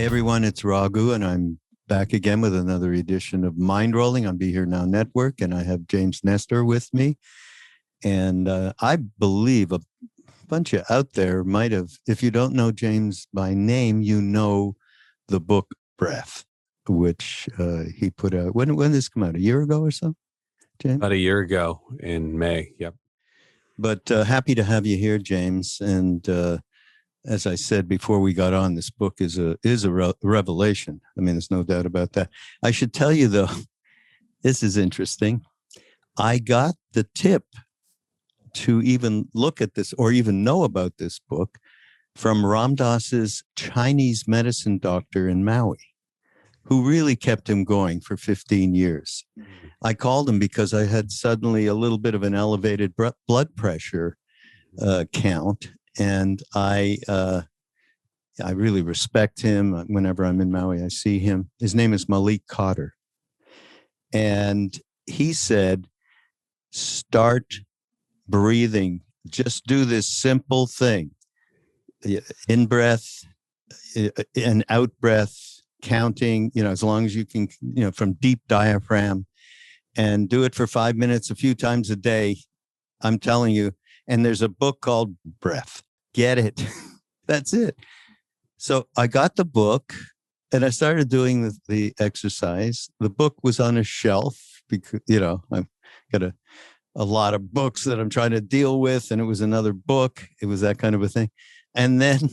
Hey everyone, it's Raghu, and I'm back again with another edition of Mindrolling on Be Here Now Network, and I have James Nestor with me. And I believe a bunch of out there might have, if you don't know James by name, you know the book Breath, which he put out. When did this come out? A year ago or so, James? About a year ago in May. Yep. But happy to have you here, James. And as I said before we got on, this book is a revelation. I mean, there's no doubt about that. I should tell you, though, this is interesting. I got the tip to even look at this or even know about this book from Ram Dass's Chinese medicine doctor in Maui, who really kept him going for 15 years. I called him because I had suddenly a little bit of an elevated blood pressure count. And I really respect him. Whenever I'm in Maui, I see him. His name is Malik Cotter. And he said, start breathing. Just do this simple thing. In breath and out breath, counting, as long as you can, from deep diaphragm, and do it for 5 minutes a few times a day. I'm telling you. And there's a book called Breath. Get it. That's it. So I got the book and I started doing the exercise. The book was on a shelf because, I've got a lot of books that I'm trying to deal with. And it was another book. It was that kind of a thing. And then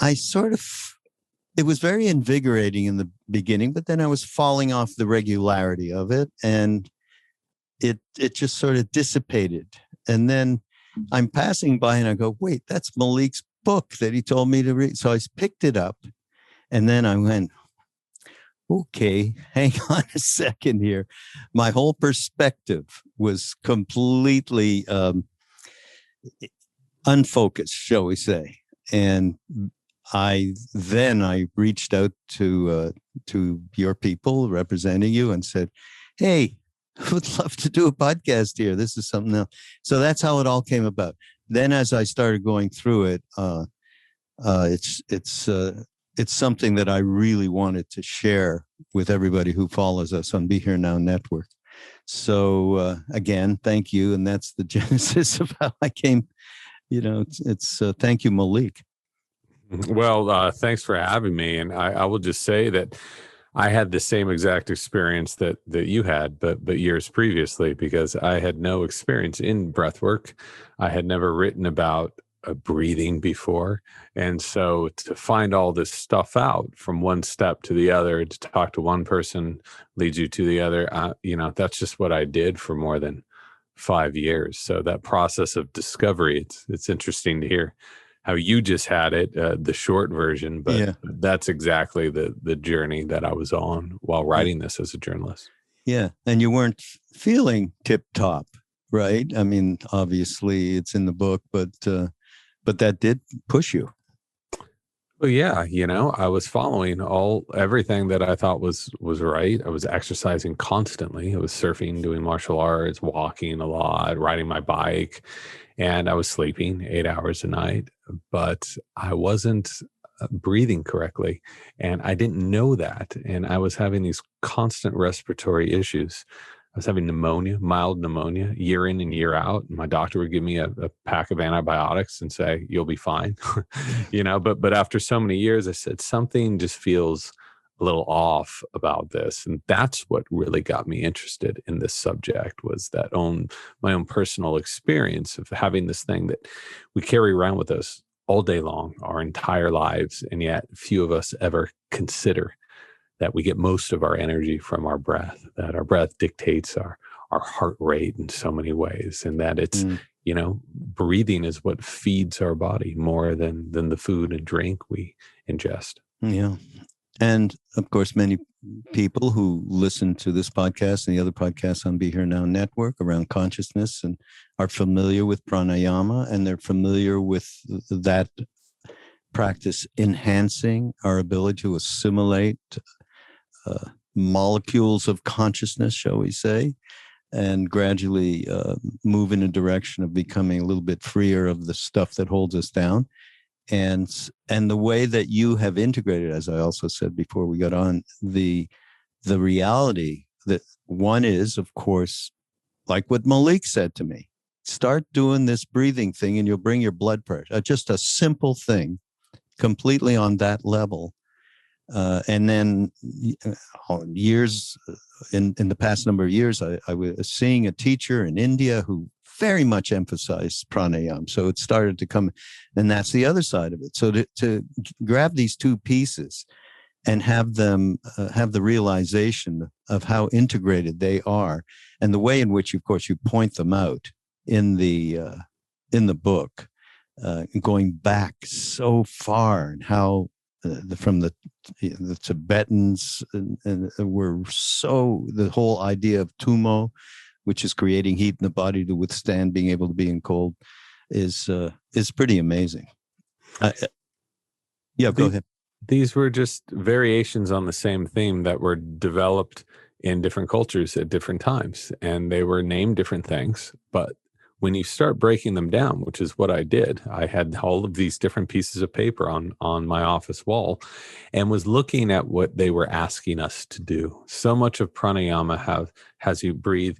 it was very invigorating in the beginning, but then I was falling off the regularity of it. And it just sort of dissipated. And then I'm passing by and I go, wait, that's Malik's book that he told me to read. So I picked it up and then I went, okay, hang on a second here. My whole perspective was completely unfocused, shall we say. And I reached out to your people representing you and said, hey, I would love to do a podcast here. This is something else. So that's how it all came about. Then as I started going through it, it's something that I really wanted to share with everybody who follows us on Be Here Now Network. So again, thank you. And that's the genesis of how I came, thank you, Malik. Well, thanks for having me. And I will just say that I had the same exact experience that you had, but years previously, because I had no experience in breath work. I had never written about breathing before. And so to find all this stuff out from one step to the other, to talk to one person leads you to the other, that's just what I did for more than 5 years. So that process of discovery, it's interesting to hear how you just had it, the short version, but yeah. That's exactly the journey that I was on while writing this as a journalist. Yeah. And you weren't feeling tip top, right? I mean, obviously it's in the book, but that did push you. Well, yeah, I was following everything that I thought was right. I was exercising constantly. I was surfing, doing martial arts, walking a lot, riding my bike, and I was sleeping 8 hours a night, but I wasn't breathing correctly. And I didn't know that. And I was having these constant respiratory issues. I was having pneumonia, mild pneumonia, year in and year out. And my doctor would give me a pack of antibiotics and say, you'll be fine. But after so many years, I said, something just feels a little off about this. And that's what really got me interested in this subject, was my own personal experience of having this thing that we carry around with us all day long, our entire lives. And yet few of us ever consider that we get most of our energy from our breath, that our breath dictates our heart rate in so many ways. And that it's, breathing is what feeds our body more than the food and drink we ingest. Yeah. And of course, many people who listen to this podcast and the other podcasts on Be Here Now Network around consciousness and are familiar with pranayama, and they're familiar with that practice enhancing our ability to assimilate molecules of consciousness, shall we say, and gradually move in a direction of becoming a little bit freer of the stuff that holds us down. and the way that you have integrated, as I also said before we got on, the reality that one is, of course, like what Malik said to me, start doing this breathing thing and you'll bring your blood pressure. Just a simple thing, completely on that level. And then years in the past number of years, I was seeing a teacher in India who very much emphasized pranayama. So it started to come, and that's the other side of it. So to grab these two pieces and have them have the realization of how integrated they are, and the way in which, of course, you point them out in the book, going back so far, and how from the Tibetans and were so, the whole idea of tumo, which is creating heat in the body to withstand being able to be in cold, is pretty amazing. Yeah, go ahead. These were just variations on the same theme that were developed in different cultures at different times, and they were named different things. But when you start breaking them down, which is what I did, I had all of these different pieces of paper on my office wall and was looking at what they were asking us to do. So much of pranayama has you breathe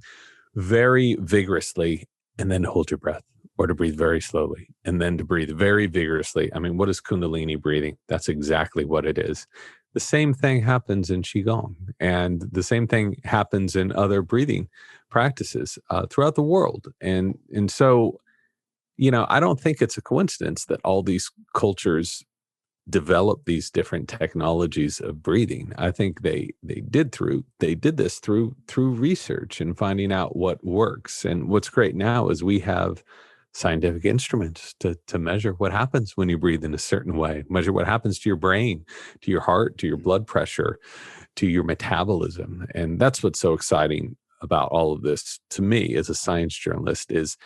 very vigorously and then hold your breath, or to breathe very slowly and then to breathe very vigorously. I mean, what is Kundalini breathing? That's exactly what it is. The same thing happens in Qigong, and the same thing happens in other breathing practices throughout the world. And so, I don't think it's a coincidence that all these cultures develop these different technologies of breathing. I think they did this through research and finding out what works. And what's great now is we have scientific instruments to measure what happens when you breathe in a certain way, measure what happens to your brain, to your heart, to your blood pressure, to your metabolism. And that's what's so exciting about all of this to me as a science journalist, is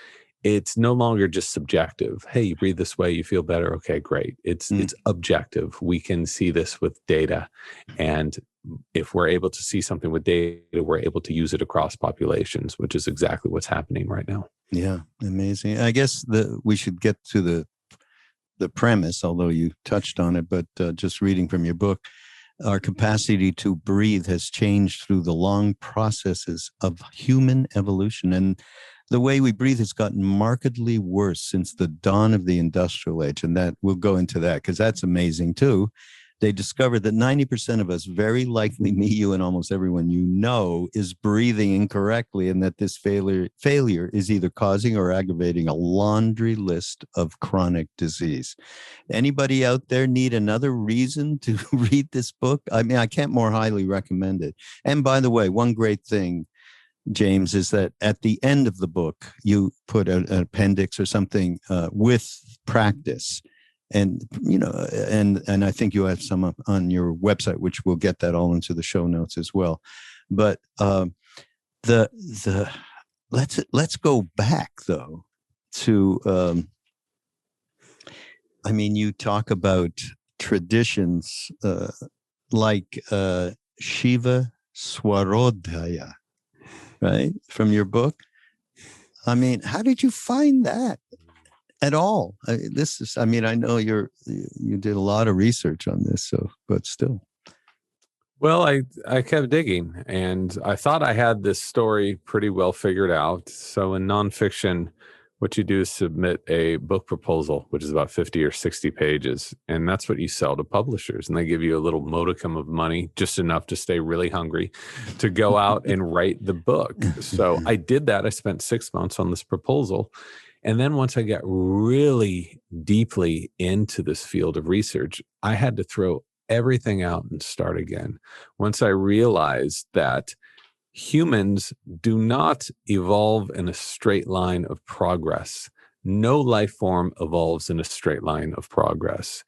it's no longer just subjective. Hey, you breathe this way, you feel better. Okay, great. It's objective. We can see this with data. And if we're able to see something with data, we're able to use it across populations, which is exactly what's happening right now. Yeah, amazing. I guess we should get to the premise, although you touched on it, but just reading from your book, our capacity to breathe has changed through the long processes of human evolution. And the way we breathe has gotten markedly worse since the dawn of the industrial age. And that we'll go into that because that's amazing too. They discovered that 90% of us, very likely me, you, and almost everyone you know, is breathing incorrectly, and that this failure is either causing or aggravating a laundry list of chronic disease. Anybody out there need another reason to read this book? I mean, I can't more highly recommend it. And by the way, one great thing, James, is that at the end of the book, you put an appendix or something with practice. And, and I think you have some on your website, which we'll get that all into the show notes as well. But let's go back though to, you talk about traditions like Shiva Swarodhaya, right? From your book. I mean, how did you find that? At all? I know you did a lot of research on this, but still. Well, I kept digging, and I thought I had this story pretty well figured out. So in nonfiction, what you do is submit a book proposal, which is about 50 or 60 pages, and that's what you sell to publishers. And they give you a little modicum of money, just enough to stay really hungry, to go out and write the book. So I did that. I spent 6 months on this proposal. And then once I got really deeply into this field of research, I had to throw everything out and start again. Once I realized that humans do not evolve in a straight line of progress. No life form evolves in a straight line of progress.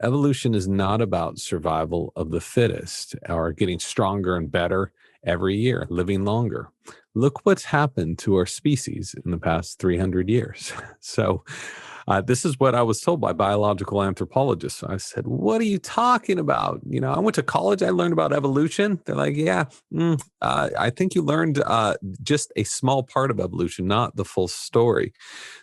Evolution is not about survival of the fittest or getting stronger and better every year, living longer. Look what's happened to our species in the past 300 years. So this is what I was told by biological anthropologists. I said, what are you talking about? I went to college, I learned about evolution. They're like, yeah, I think you learned just a small part of evolution, not the full story.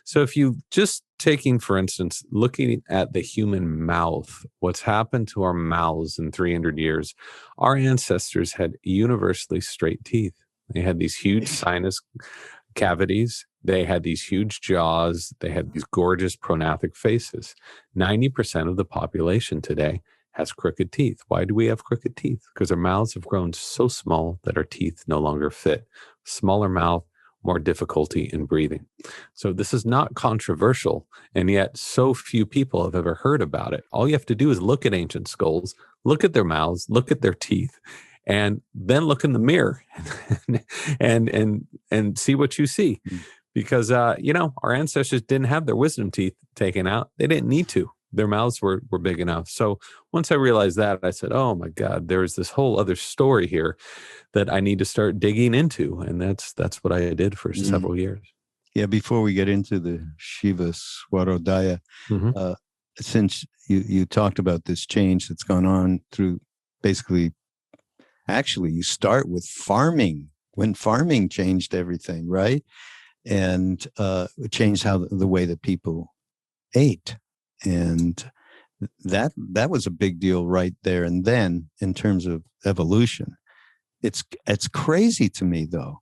So if you just taking, for instance, looking at the human mouth, what's happened to our mouths in 300 years, our ancestors had universally straight teeth. They had these huge sinus cavities. They had these huge jaws. They had these gorgeous prognathic faces. 90% of the population today has crooked teeth. Why do we have crooked teeth? Because our mouths have grown so small that our teeth no longer fit. Smaller mouth, more difficulty in breathing. So this is not controversial, and yet so few people have ever heard about it. All you have to do is look at ancient skulls, look at their mouths, look at their teeth, and then look in the mirror and see what you see. Because our ancestors didn't have their wisdom teeth taken out. They didn't need to. Their mouths were big enough. So once I realized that, I said, oh my God, there's this whole other story here that I need to start digging into. And that's what I did for several years. Yeah, before we get into the Shiva Swarodaya, since you talked about this change that's gone on through basically, actually, you start with farming, when farming changed everything, right? And it changed how the way that people ate. And that was a big deal right there and then in terms of evolution. It's crazy to me, though,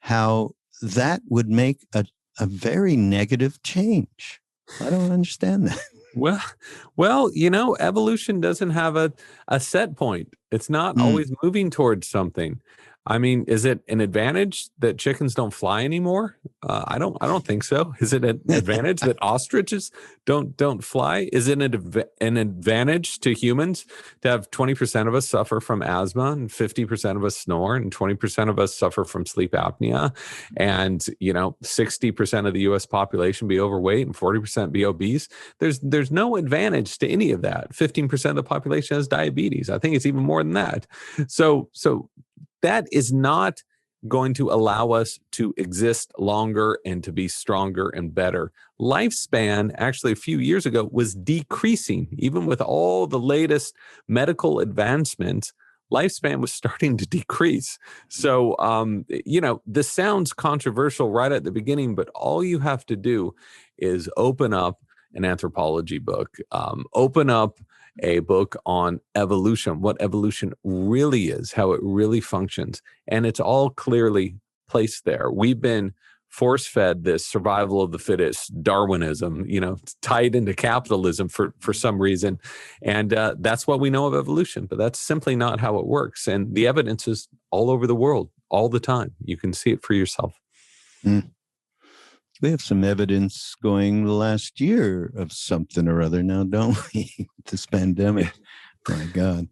how that would make a very negative change. I don't understand that. Well, evolution doesn't have a set point. It's not always moving towards something. I mean, is it an advantage that chickens don't fly anymore? I don't think so. Is it an advantage that ostriches don't fly? Is it an advantage to humans to have 20% of us suffer from asthma and 50% of us snore and 20% of us suffer from sleep apnea and 60% of the U.S. population be overweight and 40% be obese? There's no advantage to any of that. 15% of the population has diabetes. I think it's even more than that. So that is not going to allow us to exist longer and to be stronger and better. Lifespan, actually, a few years ago, was decreasing. Even with all the latest medical advancements, lifespan was starting to decrease. So, this sounds controversial right at the beginning, but all you have to do is open up an anthropology book, open up a book on evolution, what evolution really is, how it really functions. And it's all clearly placed there. We've been force-fed this survival of the fittest, Darwinism, tied into capitalism for some reason. And that's what we know of evolution, but that's simply not how it works. And the evidence is all over the world, all the time. You can see it for yourself. We have some evidence going the last year of something or other now, don't we? This pandemic. My God.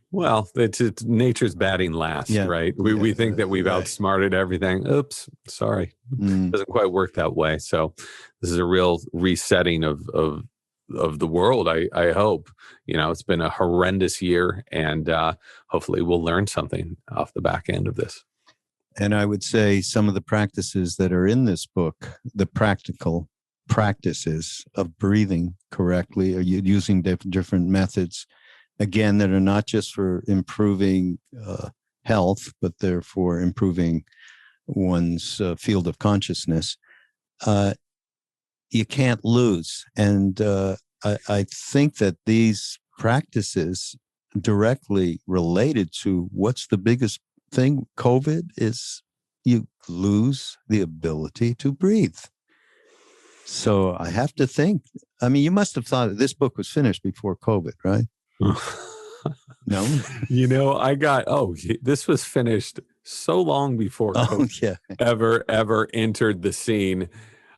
Well, it's nature's batting last, right? We think that we've outsmarted everything. Oops, sorry. Doesn't quite work that way. So this is a real resetting of the world, I hope. It's been a horrendous year, and hopefully we'll learn something off the back end of this. And I would say some of the practices that are in this book, the practical practices of breathing correctly, or using different methods, again, that are not just for improving health, but they're for improving one's field of consciousness, you can't lose. And I think that these practices directly related to what's the biggest thing, COVID, is you lose the ability to breathe. So I have to think, you must have thought this book was finished before COVID, right? No? This was finished so long before COVID ever entered the scene.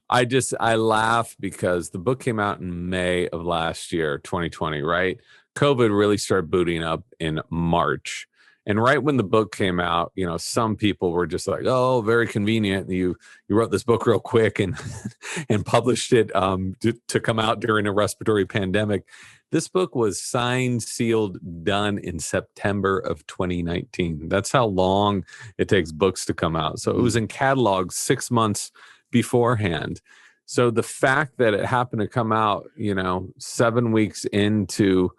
I laugh because the book came out in May of last year, 2020, right? COVID really started booting up in March. And right when the book came out, some people were just like, oh, very convenient. You wrote this book real quick and published it to come out during a respiratory pandemic. This book was signed, sealed, done in September of 2019. That's how long it takes books to come out. So it was in catalogs 6 months beforehand. So the fact that it happened to come out, 7 weeks into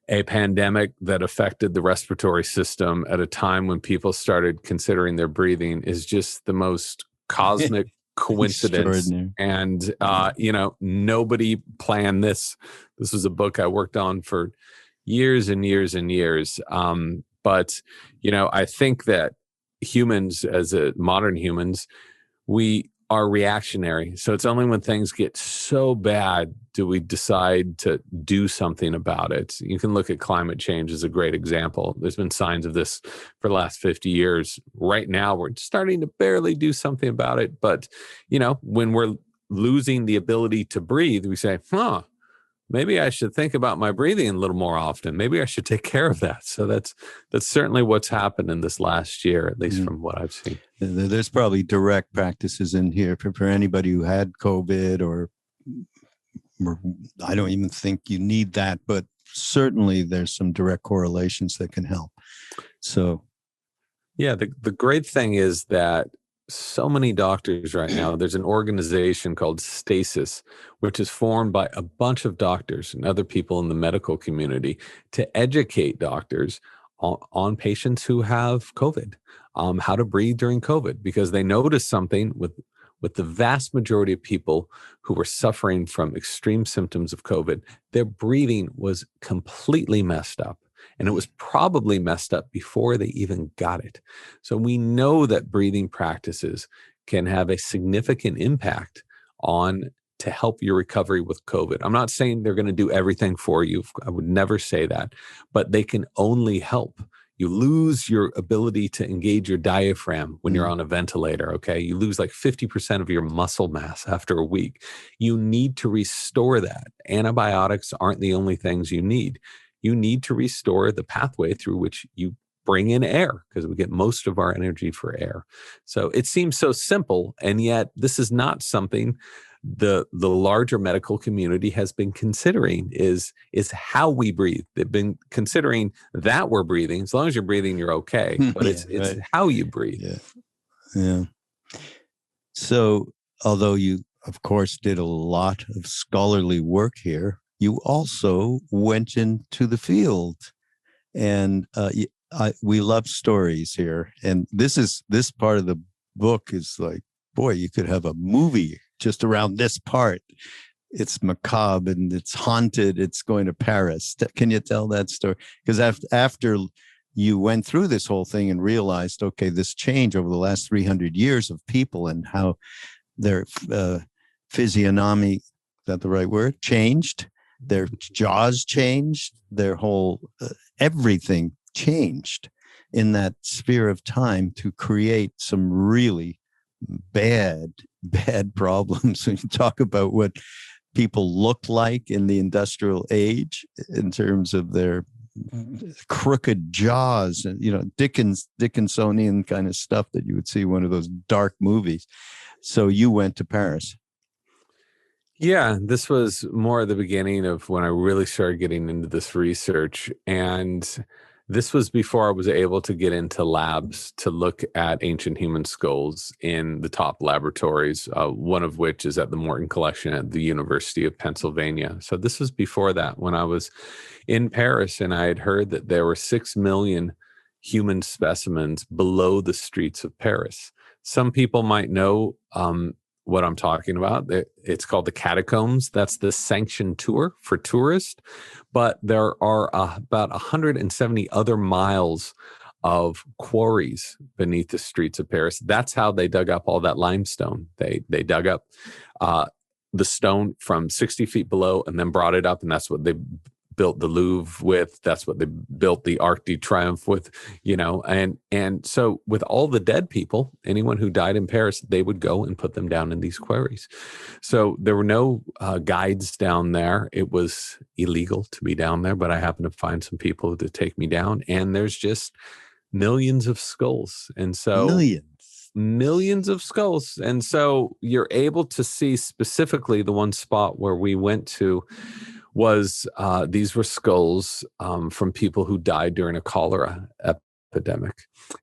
a pandemic that affected the respiratory system at a time when people started considering their breathing is just the most cosmic coincidence. Extraordinary. And, nobody planned this. This was a book I worked on for years and years and years. But, I think that humans, modern humans, we are reactionary. So it's only when things get so bad do we decide to do something about it. You can look at climate change as a great example. There's been signs of this for the last 50 years. Right now, we're starting to barely do something about it. But, when we're losing the ability to breathe, we say, maybe I should think about my breathing a little more often. Maybe I should take care of that. So that's certainly what's happened in this last year, at least from what I've seen. There's probably direct practices in here for anybody who had COVID or I don't even think you need that, but certainly there's some direct correlations that can help. So, yeah, the great thing is that so many doctors right now, there's an organization called Stasis, which is formed by a bunch of doctors and other people in the medical community to educate doctors on patients who have COVID, how to breathe during COVID, because they noticed something with the vast majority of people who were suffering from extreme symptoms of COVID. Their breathing was completely messed up. And it was probably messed up before they even got it. So we know that breathing practices can have a significant impact to help your recovery with COVID. I'm not saying they're going to do everything for you. I would never say that, but they can only help. You lose your ability to engage your diaphragm when you're on a ventilator, okay? You lose like 50% of your muscle mass after a week. You need to restore that. Antibiotics aren't the only things you need. You need to restore the pathway through which you bring in air, because we get most of our energy for air. So it seems so simple, and yet this is not something the larger medical community has been considering is how we breathe. They've been considering that we're breathing. As long as you're breathing, you're okay. But it's right. How you breathe. Yeah. So although you, of course, did a lot of scholarly work here, you also went into the field, and we love stories here. And this part of the book is like, boy, you could have a movie just around this part. It's macabre and it's haunted. It's going to Paris. Can you tell that story? Because after you went through this whole thing and realized, okay, this change over the last 300 years of people and how their physiognomy, is that the right word? Changed. Their jaws changed. Their whole everything changed in that sphere of time to create some really bad problems. When you talk about what people looked like in the industrial age in terms of their crooked jaws and, Dickinsonian kind of stuff that you would see in one of those dark movies. So you went to Paris. Yeah, this was more at the beginning of when I really started getting into this research. And this was before I was able to get into labs to look at ancient human skulls in the top laboratories, one of which is at the Morton Collection at the University of Pennsylvania. So this was before that, when I was in Paris, and I had heard that there were 6 million human specimens below the streets of Paris. Some people might know what I'm talking about. It's called the Catacombs. That's the sanctioned tour for tourists. But there are about 170 other miles of quarries beneath the streets of Paris. That's how they dug up all that limestone. They dug up the stone from 60 feet below and then brought it up, and that's what they built the Louvre with. That's what they built the Arc de Triomphe with, and so with all the dead people, anyone who died in Paris, they would go and put them down in these quarries. So there were no guides down there. It was illegal to be down there, but I happened to find some people to take me down, and there's just millions of skulls. And so millions of skulls. And so you're able to see specifically the one spot where we went to was these were skulls from people who died during a cholera epidemic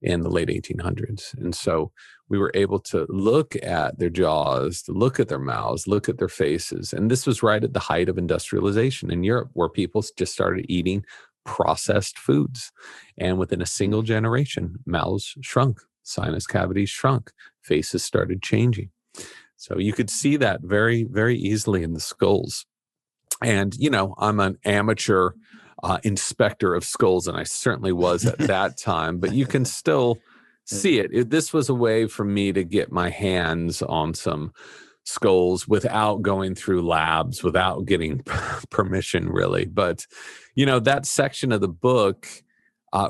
in the late 1800s. And so we were able to look at their jaws, to look at their mouths, look at their faces. And this was right at the height of industrialization in Europe, where people just started eating processed foods. And within a single generation, mouths shrunk, sinus cavities shrunk, faces started changing. So you could see that very, very easily in the skulls. And, I'm an amateur inspector of skulls, and I certainly was at that time, but you can still see it. This was a way for me to get my hands on some skulls without going through labs, without getting permission, really. But, that section of the book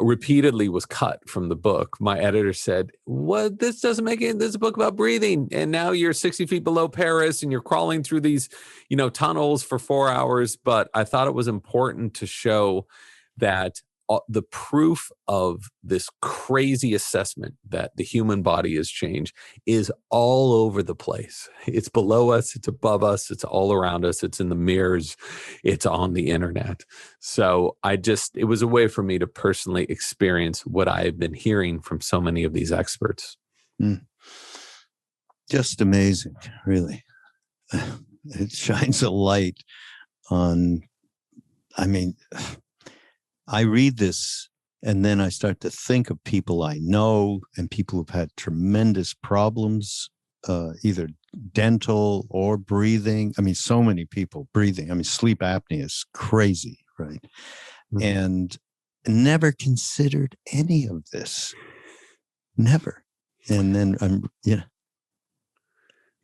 repeatedly was cut from the book. My editor said, "What? This doesn't make it. This is a book about breathing, and now you're 60 feet below Paris, and you're crawling through these, tunnels for 4 hours." But I thought it was important to show that the proof of this crazy assessment that the human body has changed is all over the place. It's below us, it's above us, it's all around us, it's in the mirrors, it's on the internet. So it was a way for me to personally experience what I have been hearing from so many of these experts. Just amazing, really. It shines a light on, I read this and then I start to think of people I know and people who've had tremendous problems, either dental or breathing. So many people breathing. Sleep apnea is crazy, right? Mm-hmm. And never considered any of this. Never. And then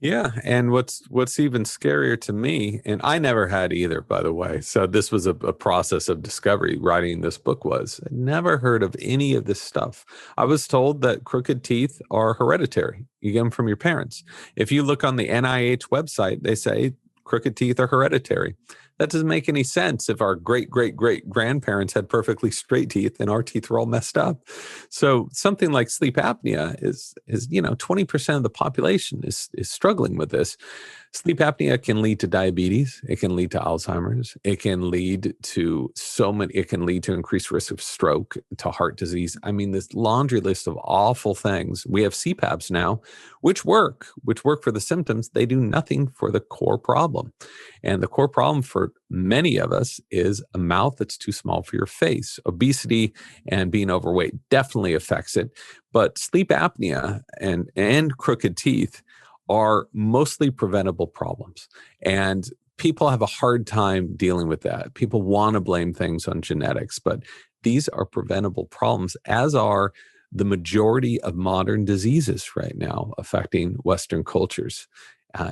Yeah. And what's even scarier to me, and I never had either, by the way. So this was a process of discovery. Writing this book I never heard of any of this stuff. I was told that crooked teeth are hereditary. You get them from your parents. If you look on the NIH website, they say crooked teeth are hereditary. That doesn't make any sense if our great-great-great-grandparents had perfectly straight teeth and our teeth were all messed up. So something like sleep apnea is 20% of the population is struggling with this. Sleep apnea can lead to diabetes. It can lead to Alzheimer's. It can lead to it can lead to increased risk of stroke, to heart disease. This laundry list of awful things. We have CPAPs now, which work for the symptoms. They do nothing for the core problem. And the core problem for many of us is a mouth that's too small for your face. Obesity and being overweight definitely affects it. But sleep apnea and crooked teeth are mostly preventable problems. And people have a hard time dealing with that. People want to blame things on genetics, but these are preventable problems, as are the majority of modern diseases right now affecting Western cultures.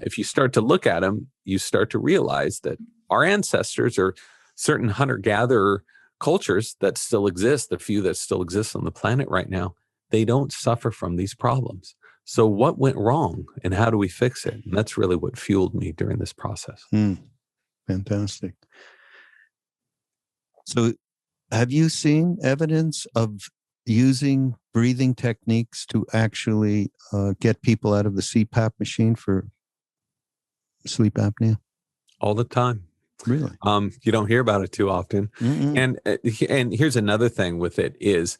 If you start to look at them, you start to realize that our ancestors or certain hunter-gatherer cultures that still exist, the few that still exist on the planet right now, they don't suffer from these problems. So what went wrong and how do we fix it? And that's really what fueled me during this process. Fantastic. So have you seen evidence of using breathing techniques to actually get people out of the CPAP machine for sleep apnea? All the time. Really? You don't hear about it too often. And here's another thing with it is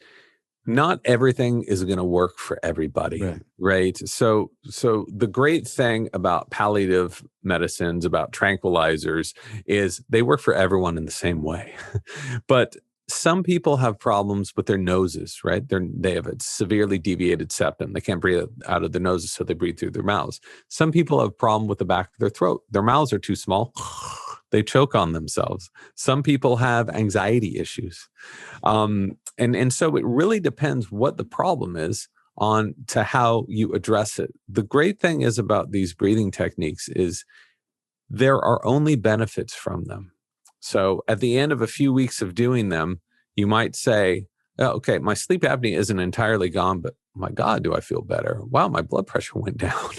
not everything is going to work for everybody, right? So the great thing about palliative medicines, about tranquilizers, is they work for everyone in the same way. But some people have problems with their noses, right? They have a severely deviated septum. They can't breathe out of their noses, so they breathe through their mouths. Some people have a problem with the back of their throat. Their mouths are too small. They choke on themselves. Some people have anxiety issues. And so it really depends what the problem is on to how you address it. The great thing is about these breathing techniques is there are only benefits from them. So at the end of a few weeks of doing them, you might say, oh, okay, my sleep apnea isn't entirely gone, but my God, do I feel better? Wow, my blood pressure went down.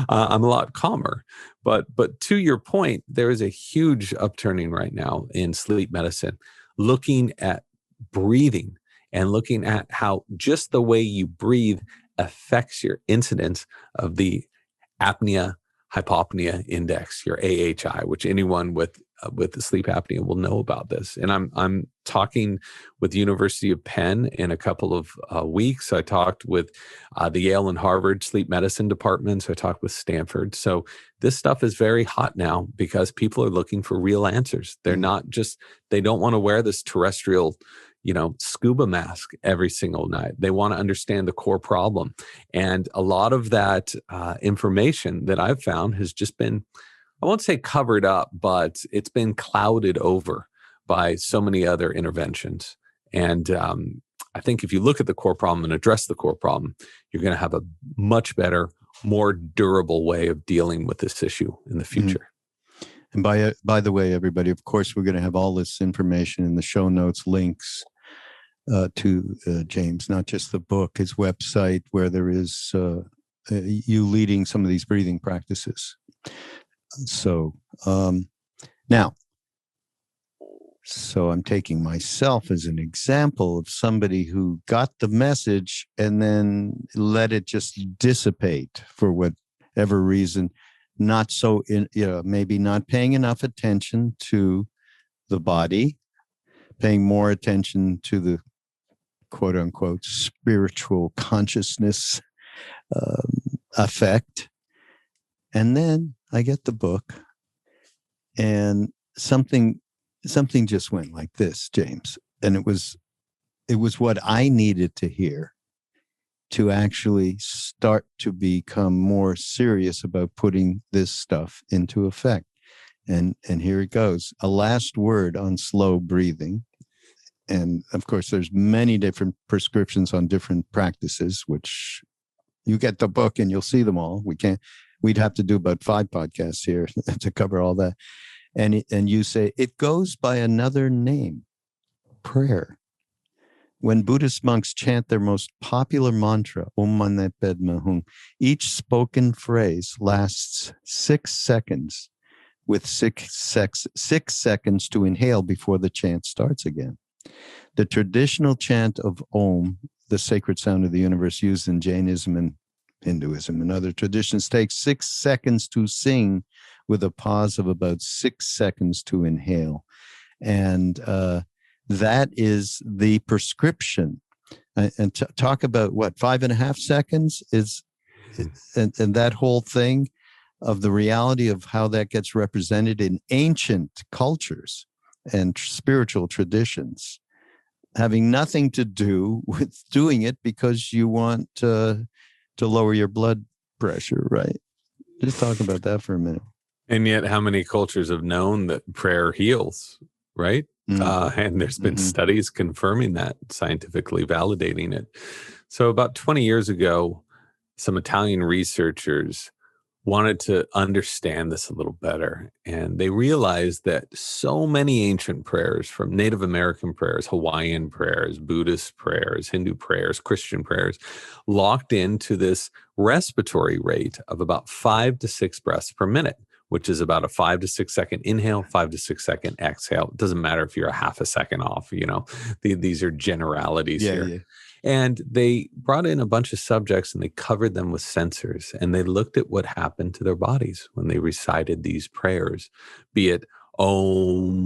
I'm a lot calmer. But to your point, there is a huge upturning right now in sleep medicine, looking at breathing and looking at how just the way you breathe affects your incidence of the apnea hypopnea index, your AHI, which anyone with the sleep apnea will know about this. And I'm talking with the University of Penn in a couple of weeks. I talked with the Yale and Harvard sleep medicine departments. I talked with Stanford. So this stuff is very hot now because people are looking for real answers. They're not just, they don't want to wear this terrestrial, scuba mask every single night. They want to understand the core problem. And a lot of that information that I've found has just been, I won't say covered up, but it's been clouded over by so many other interventions. And I think if you look at the core problem and address the core problem, you're going to have a much better, more durable way of dealing with this issue in the future. And by the way, everybody, of course, we're going to have all this information in the show notes, links to James, not just the book, his website, where there is you leading some of these breathing practices. So now, I'm taking myself as an example of somebody who got the message and then let it just dissipate for whatever reason, not so, maybe not paying enough attention to the body, paying more attention to the quote unquote spiritual consciousness effect. And then I get the book and something just went like this, James. And it was what I needed to hear to actually start to become more serious about putting this stuff into effect. And here it goes. A last word on slow breathing. And of course, there's many different prescriptions on different practices, which you get the book and you'll see them all. We'd have to do about 5 podcasts here to cover all that. And you say, it goes by another name, prayer. When Buddhist monks chant their most popular mantra, Om Mani Padme Hum, each spoken phrase lasts 6 seconds, with 6 seconds to inhale before the chant starts again. The traditional chant of Om, the sacred sound of the universe, used in Jainism and Hinduism and other traditions, takes 6 seconds to sing, with a pause of about 6 seconds to inhale. And that is the prescription. And talk about what, 5.5 seconds is, and that whole thing of the reality of how that gets represented in ancient cultures and spiritual traditions, having nothing to do with doing it because you want to lower your blood pressure, right? Just talk about that for a minute. And yet, how many cultures have known that prayer heals, right? And there's been studies confirming that, scientifically validating it. So about 20 years ago, some Italian researchers wanted to understand this a little better. And they realized that so many ancient prayers, from Native American prayers, Hawaiian prayers, Buddhist prayers, Hindu prayers, Christian prayers, locked into this respiratory rate of about 5 to 6 breaths per minute, which is about a 5 to 6 second inhale, 5 to 6 second exhale. It doesn't matter if you're a half a second off, these are generalities here. Yeah. And they brought in a bunch of subjects and they covered them with sensors, and they looked at what happened to their bodies when they recited these prayers, be it Om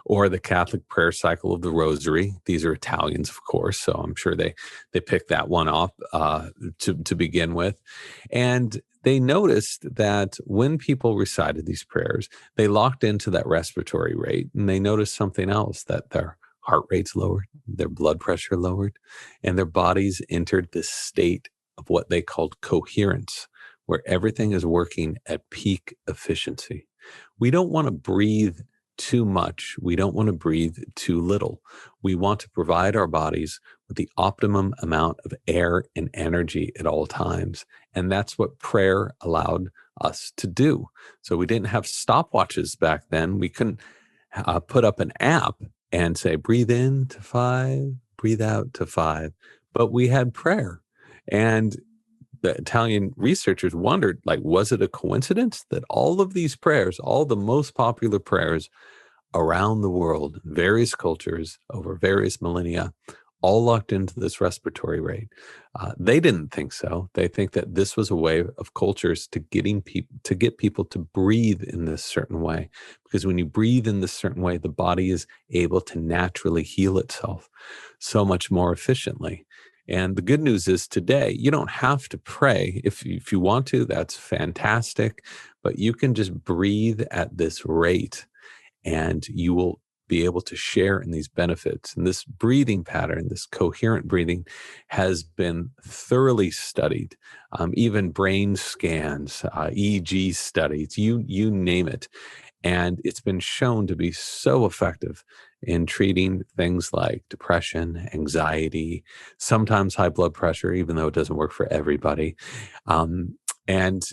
or the Catholic prayer cycle of the Rosary. These are Italians, of course, so I'm sure they picked that one up to begin with. And they noticed that when people recited these prayers, they locked into that respiratory rate, and they noticed something else, that their heart rates lowered, their blood pressure lowered, and their bodies entered this state of what they called coherence, where everything is working at peak efficiency. We don't want to breathe too much. We don't want to breathe too little. We want to provide our bodies with the optimum amount of air and energy at all times. And that's what prayer allowed us to do. So we didn't have stopwatches back then. We couldn't put up an app and say, breathe in to 5, breathe out to 5. But we had prayer. And the Italian researchers wondered, was it a coincidence that all of these prayers, all the most popular prayers around the world, various cultures over various millennia, all locked into this respiratory rate? They didn't think so. They think that this was a way of cultures to get people to breathe in this certain way. Because when you breathe in this certain way, the body is able to naturally heal itself so much more efficiently. And the good news is today, you don't have to pray. If you want to, that's fantastic. But you can just breathe at this rate, and you will be able to share in these benefits. And this breathing pattern, this coherent breathing, has been thoroughly studied. Even brain scans, EEG studies, you name it. And it's been shown to be so effective in treating things like depression, anxiety, sometimes high blood pressure, even though it doesn't work for everybody. And,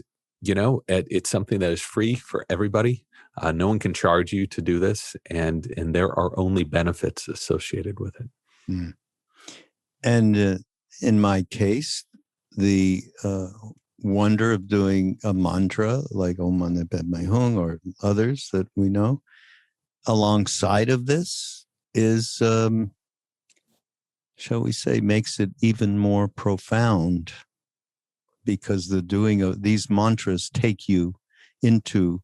it's something that is free for everybody. No one can charge you to do this. And there are only benefits associated with it. Mm. And in my case, the wonder of doing a mantra like Om Mani Padme Hum or others that we know alongside of this is, shall we say, makes it even more profound, because the doing of these mantras take you into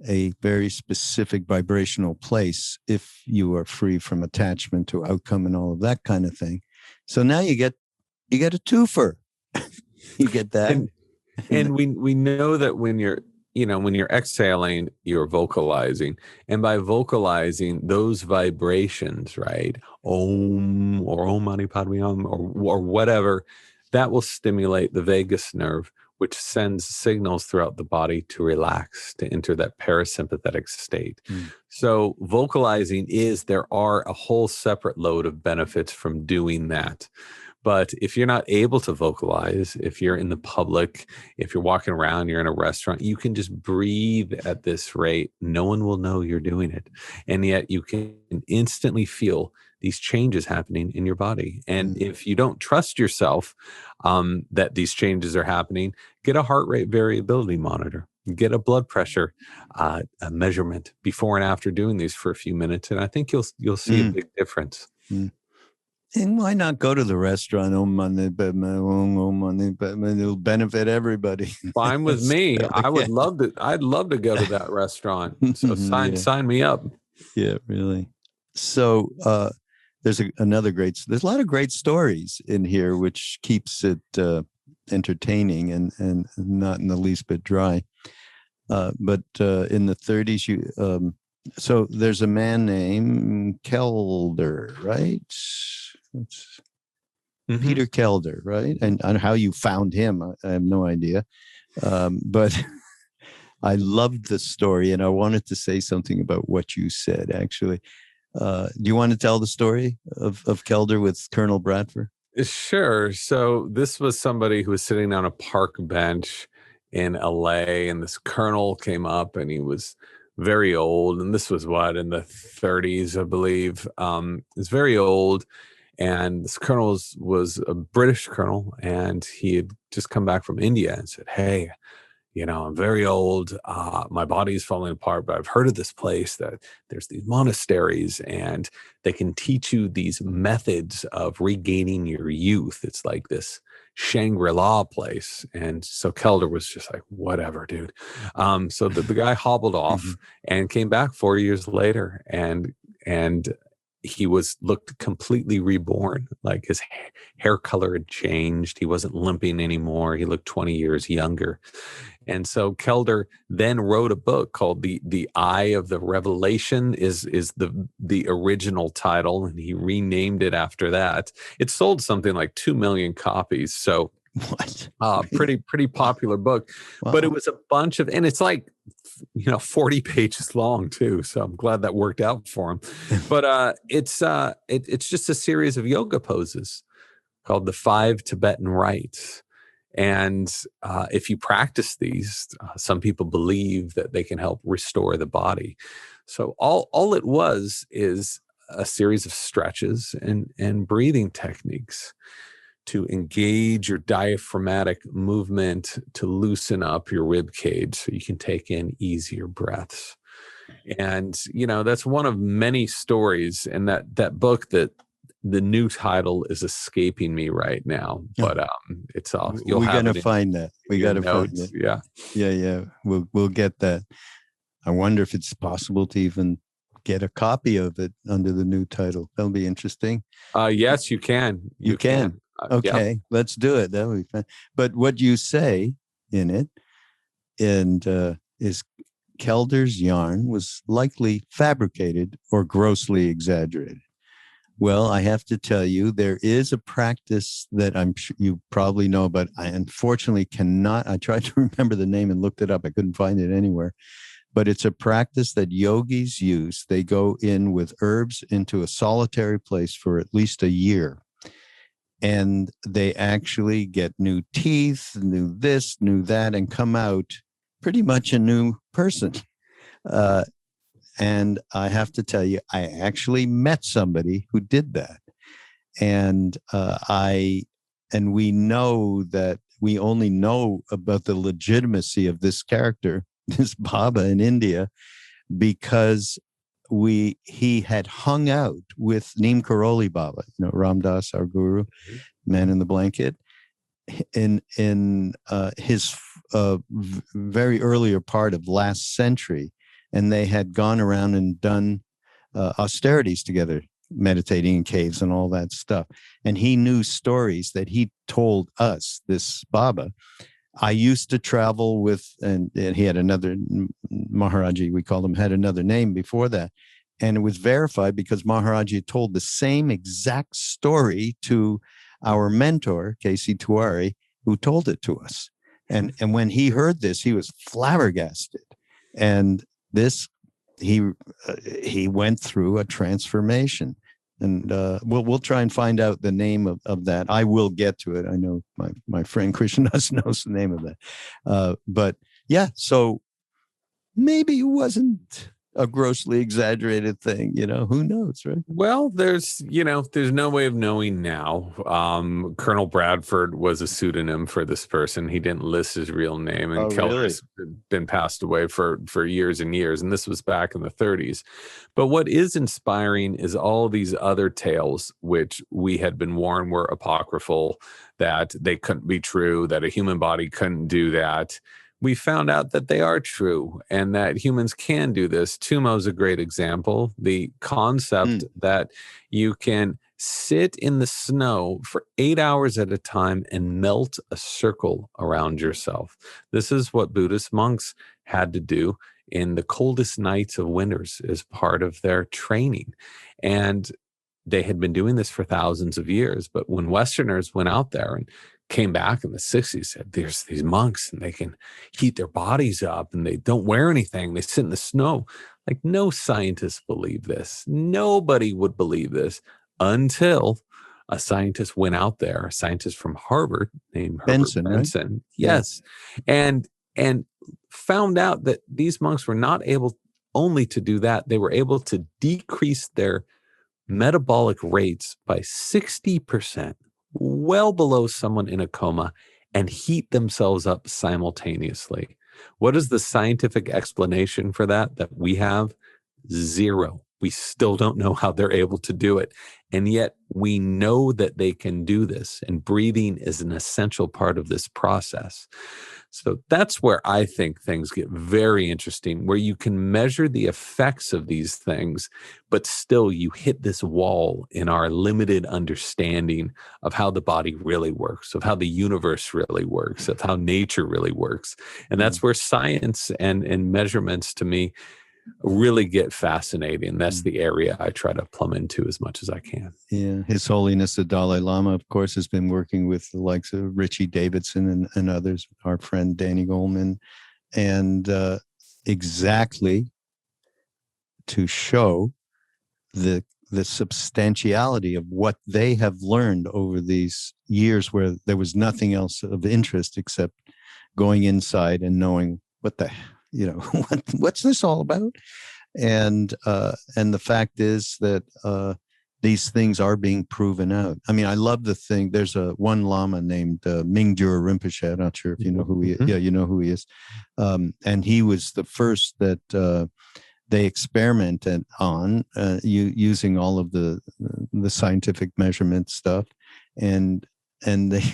a very specific vibrational place if you are free from attachment to outcome and all of that kind of thing. So now you get a twofer. You get that. And we know that when you're exhaling, you're vocalizing. And by vocalizing those vibrations, right? Om or Om Mani Padme Hum or whatever, that will stimulate the vagus nerve, which sends signals throughout the body to relax, to enter that parasympathetic state. So vocalizing there are a whole separate load of benefits from doing that. But if you're not able to vocalize, if you're in the public, if you're walking around, you're in a restaurant, you can just breathe at this rate. No one will know you're doing it. And yet you can instantly feel these changes happening in your body. And if you don't trust yourself that these changes are happening, get a heart rate variability monitor, get a blood pressure a measurement before and after doing these for a few minutes. And I think you'll see a big difference. And why not go to the restaurant? Om Mani Padme Hum, Om Mani Padme. It'll benefit everybody. Fine with me. I would love to. I'd love to go to that restaurant. So sign me up. Yeah, really. So there's a lot of great stories in here, which keeps it entertaining and not in the least bit dry. But in the 30s, so there's a man named Kelder, right? Peter Kelder, right? And how you found him, I have no idea. But I loved the story, and I wanted to say something about what you said, actually. Do you want to tell the story of Kelder with Colonel Bradford? Sure. So this was somebody who was sitting on a park bench in LA, and this colonel came up, and he was very old. And this was in the 30s, I believe. He's very old. And this colonel was a British colonel, and he had just come back from India and said, "Hey, I'm very old. My body's falling apart, but I've heard of this place that there's these monasteries, and they can teach you these methods of regaining your youth. It's like this Shangri-La place." And so Kelder was just like, "Whatever, dude." So the guy hobbled off and came back 4 years later, and he looked completely reborn. Like his hair color had changed. He wasn't limping anymore. He looked 20 years younger. And so Kelder then wrote a book called The Eye of the Revelation is the original title, and he renamed it after that. It sold something like 2 million copies. So pretty popular book. Wow. But it was a bunch of, and it's like 40 pages long too. So I'm glad that worked out for him. But it's just a series of yoga poses called the 5 Tibetan Rites. And if you practice these, some people believe that they can help restore the body. So all it was is a series of stretches and breathing techniques to engage your diaphragmatic movement, to loosen up your rib cage so you can take in easier breaths. And, that's one of many stories in that book that the new title is escaping me right now, but it's all. We're gonna find that. We gotta find it. Yeah. We'll get that. I wonder if it's possible to even get a copy of it under the new title. That'll be interesting. Yes, you can. You can. Okay, let's do it. That would be fun. But what you say in it is Kelder's yarn was likely fabricated or grossly exaggerated. Well, I have to tell you, there is a practice that I'm sure you probably know, but I unfortunately cannot. I tried to remember the name and looked it up. I couldn't find it anywhere. But it's a practice that yogis use. They go in with herbs into a solitary place for at least a year. And they actually get new teeth, new this, new that, and come out pretty much a new person. And I have to tell you, I actually met somebody who did that. And we know that we only know about the legitimacy of this character, this Baba in India, because he had hung out with Neem Karoli Baba, Ram Dass, our guru, man in the blanket, in his very earlier part of last century. And they had gone around and done austerities together, meditating in caves and all that stuff. And he knew stories that he told us, this Baba. I used to travel with, and he had another, Maharaji, we called him, had another name before that. And it was verified because Maharaji told the same exact story to our mentor, K.C. Tiwari, who told it to us. And when he heard this, he was flabbergasted. And he went through a transformation. And we'll try and find out the name of that. I will get to it. I know my friend Krishnas knows the name of that. But yeah, so maybe it wasn't a grossly exaggerated thing, who knows, right? Well, there's no way of knowing now. Colonel Bradford was a pseudonym for this person. He didn't list his real name, and Keller's been passed away for years and years. And this was back in the 30s. But what is inspiring is all these other tales, which we had been warned were apocryphal, that they couldn't be true, that a human body couldn't do that. We found out that they are true and that humans can do this. Tumo is a great example. The concept that you can sit in the snow for 8 hours at a time and melt a circle around yourself. This is what Buddhist monks had to do in the coldest nights of winters as part of their training. And they had been doing this for thousands of years. But when Westerners went out there and came back in the 60s, said there's these monks and they can heat their bodies up and they don't wear anything. They sit in the snow. Like, no scientists believe this. Nobody would believe this until a scientist went out there, a scientist from Harvard named Benson, Herbert Benson. Right? Yes. Yeah. And found out that these monks were not able only to do that. They were able to decrease their metabolic rates by 60%. Well below someone in a coma, and heat themselves up simultaneously. What is the scientific explanation for that we have? Zero. We still don't know how they're able to do it. And yet we know that they can do this, and breathing is an essential part of this process. So that's where I think things get very interesting, where you can measure the effects of these things, but still you hit this wall in our limited understanding of how the body really works, of how the universe really works, of how nature really works. And that's where science and measurements, to me, really get fascinating. That's the area I try to plumb into as much as I can. Yeah, His Holiness the Dalai Lama, of course, has been working with the likes of Richie Davidson and others, our friend Danny Goleman, and exactly to show the substantiality of what they have learned over these years, where there was nothing else of interest except going inside and knowing what's this all about? And the fact is that these things are being proven out. I mean, I love the thing. There's one Lama named Mingyur Rinpoche. I'm not sure if you know who he is. Yeah, you know who he is. And he was the first that they experimented on using all of the scientific measurement stuff. And they,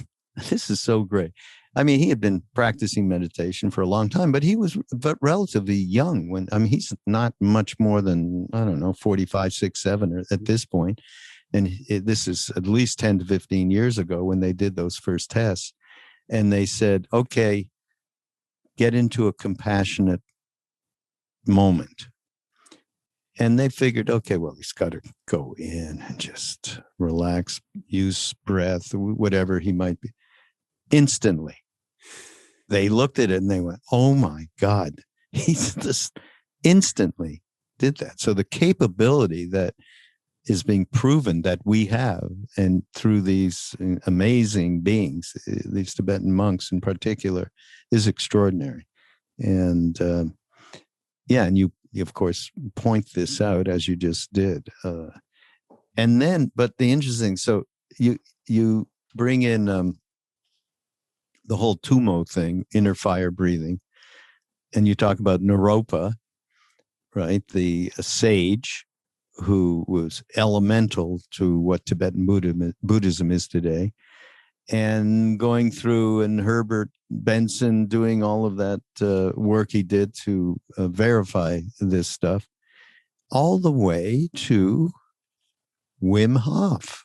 this is so great. I mean, he had been practicing meditation for a long time, but he was relatively young he's not much more than, 45, 6, 7 at this point. And this is at least 10 to 15 years ago when they did those first tests. And they said, okay, get into a compassionate moment. And they figured, okay, well, he's got to go in and just relax, use breath, whatever he might be. Instantly, they looked at it and they went, oh my God, he's just instantly did that. So the capability that is being proven that we have, and through these amazing beings, these Tibetan monks in particular, is extraordinary. And and you of course point this out as you just did. And then, but the interesting, so you bring in the whole Tumo thing, inner fire breathing, and you talk about Naropa, right? The sage who was elemental to what Tibetan Buddhism is today, and going through, and Herbert Benson doing all of that work he did to verify this stuff, all the way to Wim Hof.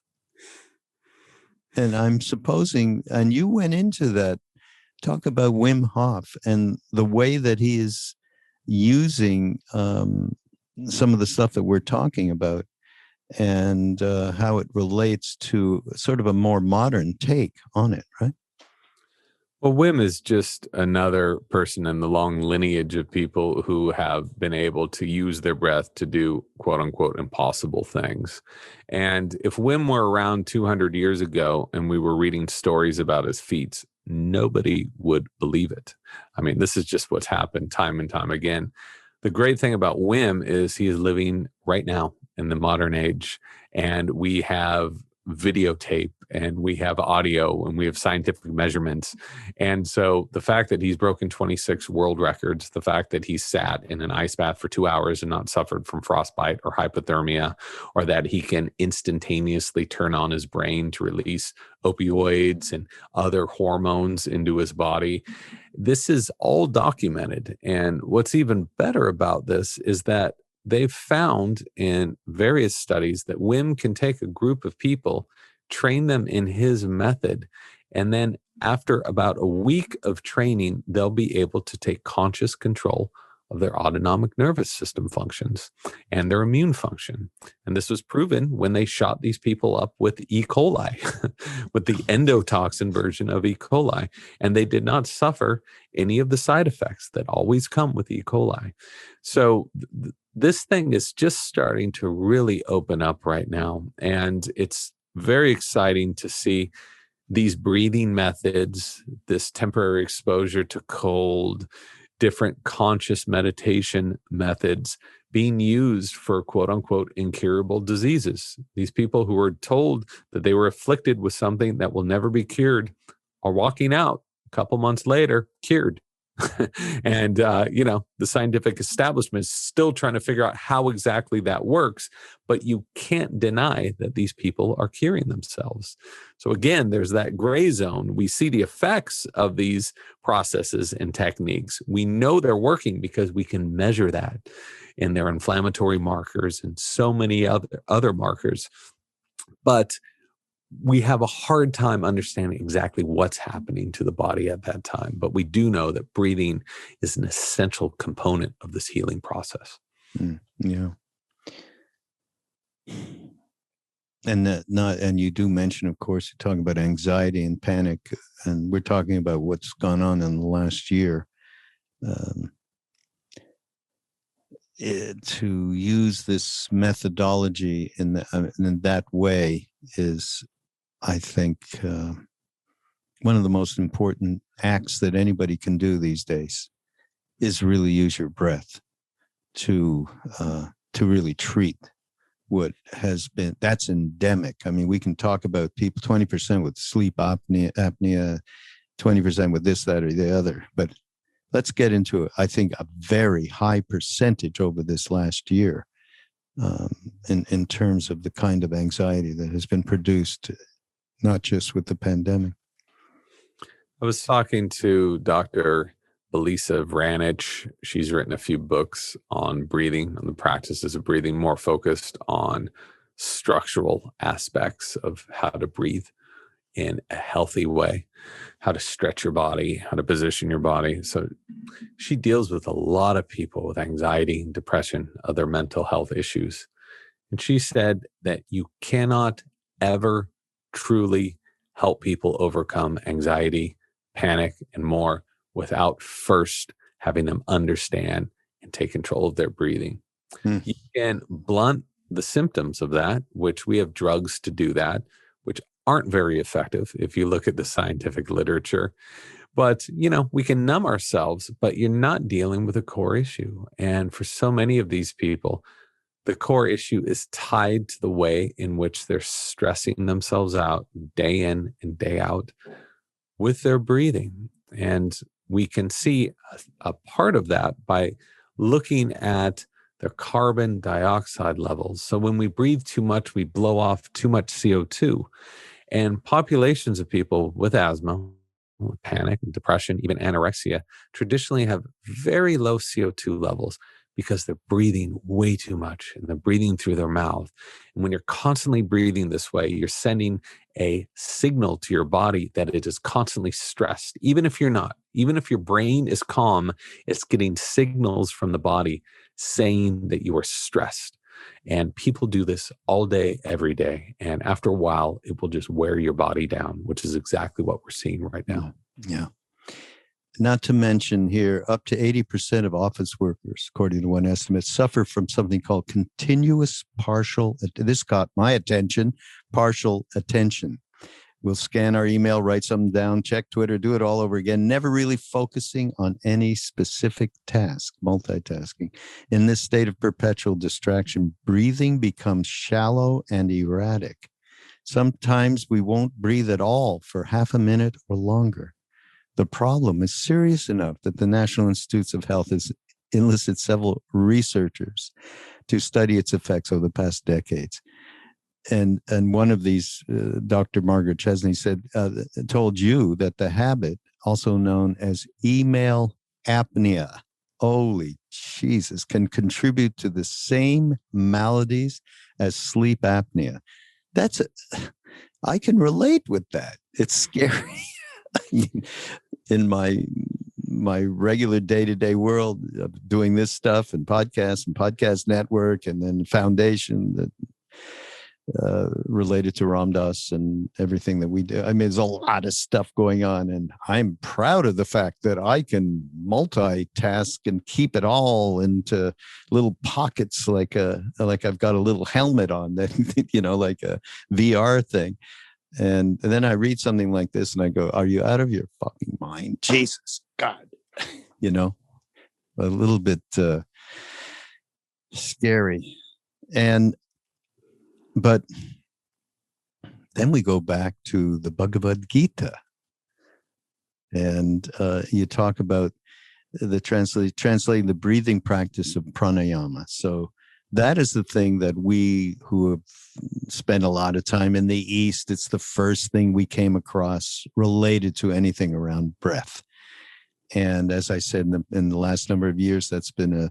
And I'm supposing, and you went into that, talk about Wim Hof and the way that he is using some of the stuff that we're talking about, and how it relates to sort of a more modern take on it, right? Well, Wim is just another person in the long lineage of people who have been able to use their breath to do quote unquote impossible things. And if Wim were around 200 years ago and we were reading stories about his feats, nobody would believe it. I mean, this is just what's happened time and time again. The great thing about Wim is he is living right now in the modern age, and we have videotape and we have audio and we have scientific measurements. And so the fact that he's broken 26 world records, the fact that he sat in an ice bath for 2 hours and not suffered from frostbite or hypothermia, or that he can instantaneously turn on his brain to release opioids and other hormones into his body, this is all documented. And what's even better about this is that they've found in various studies that Wim can take a group of people, train them in his method, and then after about a week of training, they'll be able to take conscious control of their autonomic nervous system functions and their immune function. And this was proven when they shot these people up with E. coli, with the endotoxin version of E. coli, and they did not suffer any of the side effects that always come with E. coli. So this thing is just starting to really open up right now. And it's very exciting to see these breathing methods, this temporary exposure to cold, different conscious meditation methods being used for quote unquote incurable diseases. These people who were told that they were afflicted with something that will never be cured are walking out a couple months later cured. And, the scientific establishment is still trying to figure out how exactly that works, but you can't deny that these people are curing themselves. So again, there's that gray zone. We see the effects of these processes and techniques. We know they're working because we can measure that in their inflammatory markers and so many other markers. But we have a hard time understanding exactly what's happening to the body at that time. But we do know that breathing is an essential component of this healing process. Yeah. And you do mention, of course, you're talking about anxiety and panic, and we're talking about what's gone on in the last year. To use this methodology in that way is, I think, one of the most important acts that anybody can do these days is really use your breath to really treat what has been, that's endemic. I mean, we can talk about people, 20% with sleep apnea, 20% with this, that, or the other, but let's get into it. I think a very high percentage over this last year in terms of the kind of anxiety that has been produced, not just with the pandemic. I was talking to Dr. Belisa Vranich. She's written a few books on breathing and the practices of breathing, more focused on structural aspects of how to breathe in a healthy way, how to stretch your body, how to position your body. So she deals with a lot of people with anxiety, depression, other mental health issues. And she said that you cannot ever truly help people overcome anxiety, panic, and more without first having them understand and take control of their breathing. Hmm. You can blunt the symptoms of that, which we have drugs to do that, which aren't very effective if you look at the scientific literature. But, we can numb ourselves, but you're not dealing with a core issue. And for so many of these people, the core issue is tied to the way in which they're stressing themselves out day in and day out with their breathing. And we can see a part of that by looking at their carbon dioxide levels. So when we breathe too much, we blow off too much CO2. And populations of people with asthma, with panic, depression, even anorexia, traditionally have very low CO2 levels because they're breathing way too much and they're breathing through their mouth. And when you're constantly breathing this way, you're sending a signal to your body that it is constantly stressed. Even if you're not, even if your brain is calm, it's getting signals from the body saying that you are stressed. And people do this all day, every day. And after a while, it will just wear your body down, which is exactly what we're seeing right now. Yeah. Not to mention here, up to 80% of office workers, according to one estimate, suffer from something called continuous partial, this caught my attention, partial attention. We'll scan our email, write something down, check Twitter, do it all over again, never really focusing on any specific task, multitasking. In this state of perpetual distraction, breathing becomes shallow and erratic. Sometimes we won't breathe at all for half a minute or longer. The problem is serious enough that the National Institutes of Health has enlisted several researchers to study its effects over the past decades. And one of these, Dr. Margaret Chesney said, told you that the habit, also known as email apnea, holy Jesus, can contribute to the same maladies as sleep apnea. I can relate with that. It's scary. I mean, in my regular day-to-day world of doing this stuff and podcast network, and then foundation that related to Ram Dass and everything that we do. I mean, there's a lot of stuff going on, and I'm proud of the fact that I can multitask and keep it all into little pockets, like I've got a little helmet on that, like a VR thing. And then I read something like this and I go, are you out of your fucking mind? Jesus, God, a little bit scary. But then we go back to the Bhagavad Gita, and you talk about the translating the breathing practice of pranayama. So that is the thing that we who have spent a lot of time in the East, it's the first thing we came across related to anything around breath. And as I said, in the last number of years, that's been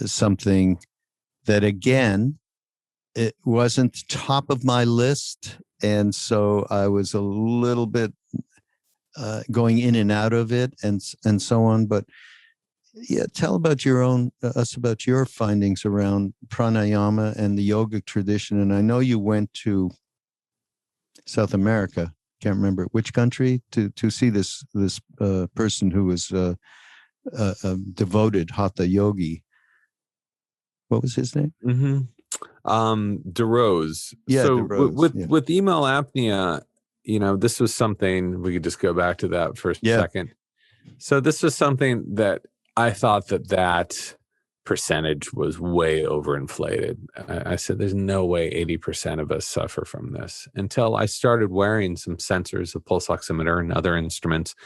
something that, again, it wasn't top of my list. And so I was a little bit going in and out of it and so on. But yeah, tell about us about your findings around pranayama and the yogic tradition. And I know you went to South America, can't remember which country, to see this person who was a devoted hatha yogi. What was his name? Mm-hmm. DeRose. Yeah, so DeRose, with email apnea, this was something, we could just go back to that for a second. So this was something that I thought that percentage was way overinflated. I said, there's no way 80% of us suffer from this, until I started wearing some sensors, a pulse oximeter and other instruments,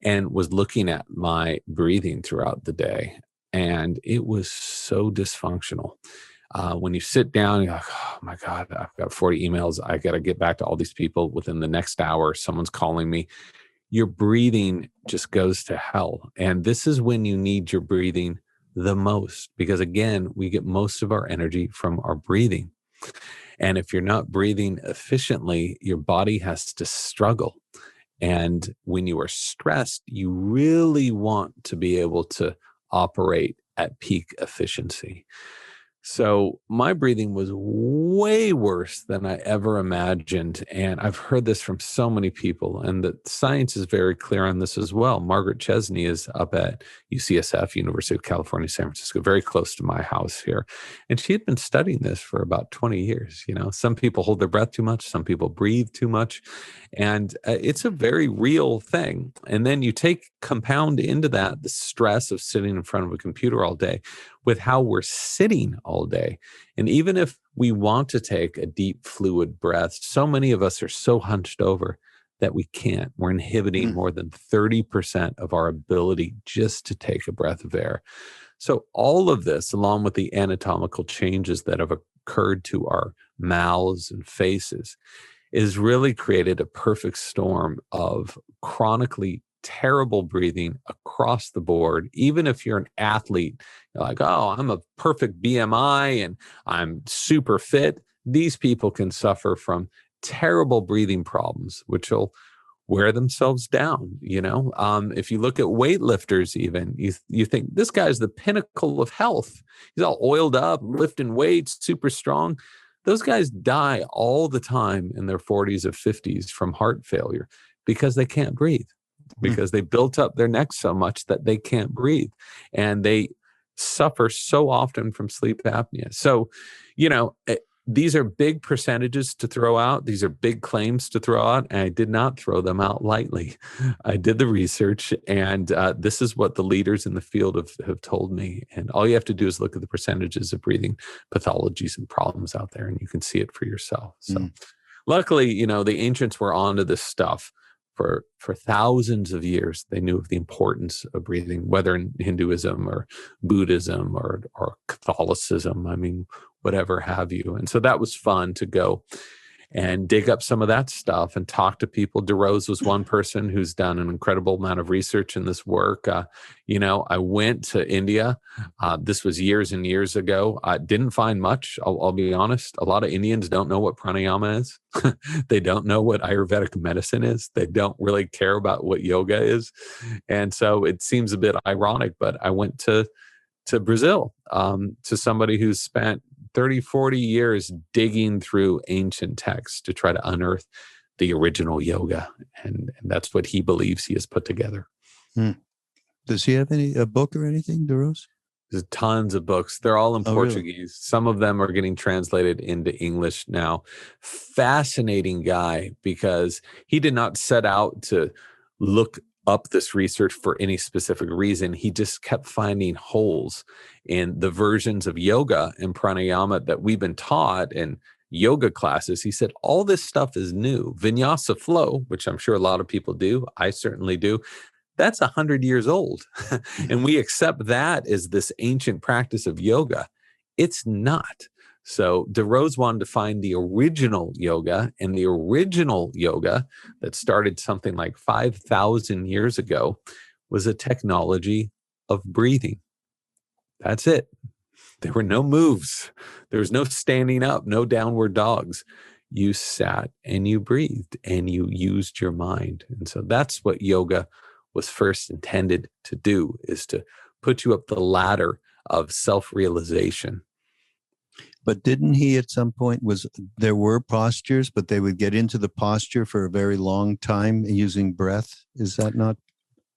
and was looking at my breathing throughout the day. And it was so dysfunctional. When you sit down, you're like, oh my God, I've got 40 emails. I got to get back to all these people within the next hour. Someone's calling me. Your breathing just goes to hell. And this is when you need your breathing the most, because again, we get most of our energy from our breathing. And if you're not breathing efficiently, your body has to struggle. And when you are stressed, you really want to be able to operate at peak efficiency. So my breathing was way worse than I ever imagined. And I've heard this from so many people, and the science is very clear on this as well. Margaret Chesney is up at UCSF, University of California, San Francisco, very close to my house here. And she had been studying this for about 20 years. Some people hold their breath too much, some people breathe too much. And it's a very real thing. And then you compound into that the stress of sitting in front of a computer all day with how we're sitting all day. And even if we want to take a deep fluid breath, so many of us are so hunched over that we can't. We're inhibiting more than 30% of our ability just to take a breath of air. So all of this, along with the anatomical changes that have occurred to our mouths and faces, is really created a perfect storm of chronically terrible breathing across the board. Even if you're an athlete, you're like, oh, I'm a perfect BMI and I'm super fit. These people can suffer from terrible breathing problems, which will wear themselves down. If you look at weightlifters, even you think this guy's the pinnacle of health. He's all oiled up, lifting weights, super strong. Those guys die all the time in their 40s or 50s from heart failure because they can't breathe, because they built up their neck so much that they can't breathe. And they suffer so often from sleep apnea. So, these are big percentages to throw out. These are big claims to throw out. And I did not throw them out lightly. I did the research, and this is what the leaders in the field have told me. And all you have to do is look at the percentages of breathing pathologies and problems out there, and you can see it for yourself. So luckily, the ancients were onto this stuff for thousands of years. They knew of the importance of breathing, whether in Hinduism or Buddhism or Catholicism. I mean, whatever have you. And so that was fun to go and dig up some of that stuff and talk to people. DeRose was one person who's done an incredible amount of research in this work. I went to India. This was years and years ago. I didn't find much. I'll be honest. A lot of Indians don't know what pranayama is. They don't know what Ayurvedic medicine is. They don't really care about what yoga is. And so it seems a bit ironic, but I went to Brazil, to somebody who's spent 30, 40 years digging through ancient texts to try to unearth the original yoga. And that's what he believes he has put together. Does he have a book or anything, DeRose? There's tons of books. They're all in Portuguese. Really? Some of them are getting translated into English now. Fascinating guy, because he did not set out to look up this research for any specific reason. He just kept finding holes in the versions of yoga and pranayama that we've been taught in yoga classes. He said, all this stuff is new. Vinyasa flow, which I'm sure a lot of people do. I certainly do. That's 100 years old. And we accept that as this ancient practice of yoga. It's not. So DeRose wanted to find the original yoga, and the original yoga that started something like 5,000 years ago was a technology of breathing. That's it. There were no moves. There was no standing up, no downward dogs. You sat and you breathed and you used your mind. And so that's what yoga was first intended to do, is to put you up the ladder of self-realization. But didn't he at some point, there were postures, but they would get into the posture for a very long time using breath? Is that not?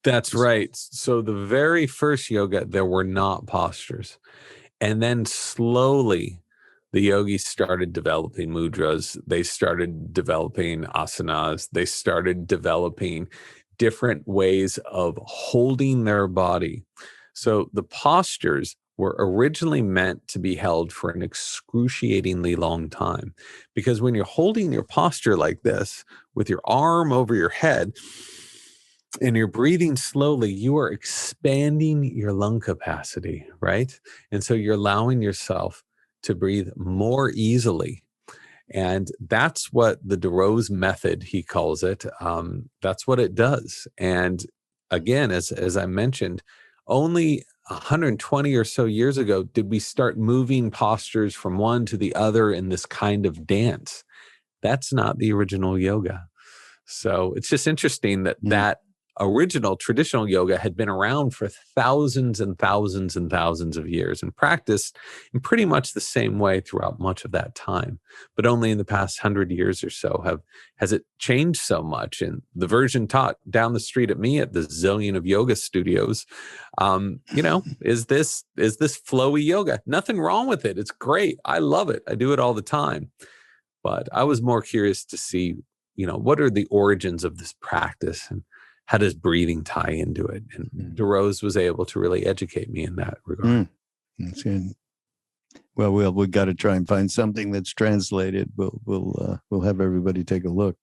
That's right. So the very first yoga, there were not postures. And then slowly the yogis started developing mudras. They started developing asanas. They started developing different ways of holding their body. So the postures were originally meant to be held for an excruciatingly long time. Because when you're holding your posture like this, with your arm over your head, and you're breathing slowly, you are expanding your lung capacity, right? And so you're allowing yourself to breathe more easily. And that's what the DeRose method, he calls it. That's what it does. And again, as I mentioned, only 120 or so years ago did we start moving postures from one to the other in this kind of dance. That's not the original yoga. So it's just interesting that that original traditional yoga had been around for thousands and thousands and thousands of years and practiced in pretty much the same way throughout much of that time. But only in the past 100 years or so has it changed so much. And the version taught down the street at me at the zillion of yoga studios, is this flowy yoga. Nothing wrong with it. It's great. I love it. I do it all the time. But I was more curious to see, what are the origins of this practice and how does breathing tie into it? And DeRose was able to really educate me in that regard. That's good. Well, we got to try and find something that's translated. We'll have everybody take a look.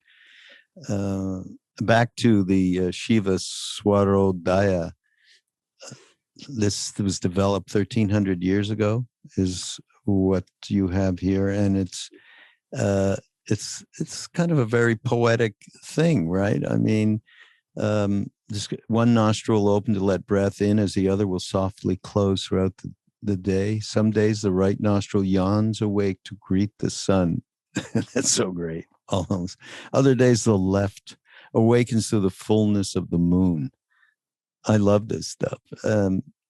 Back to the Shiva Swarodaya. This was developed 1,300 years ago, is what you have here, and it's kind of a very poetic thing, right? I mean, just one nostril will open to let breath in as the other will softly close throughout the day. Some days the right nostril yawns awake to greet the sun. That's so great. Almost. Other days the left awakens to the fullness of the moon. I love this stuff.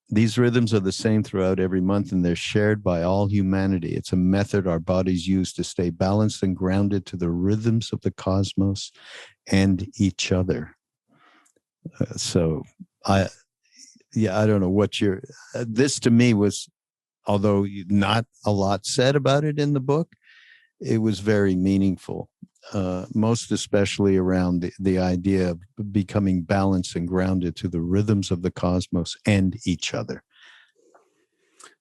These rhythms are the same throughout every month, and they're shared by all humanity. It's a method our bodies use to stay balanced and grounded to the rhythms of the cosmos and each other. I don't know what this to me was, although not a lot said about it in the book, it was very meaningful, most especially around the idea of becoming balanced and grounded to the rhythms of the cosmos and each other.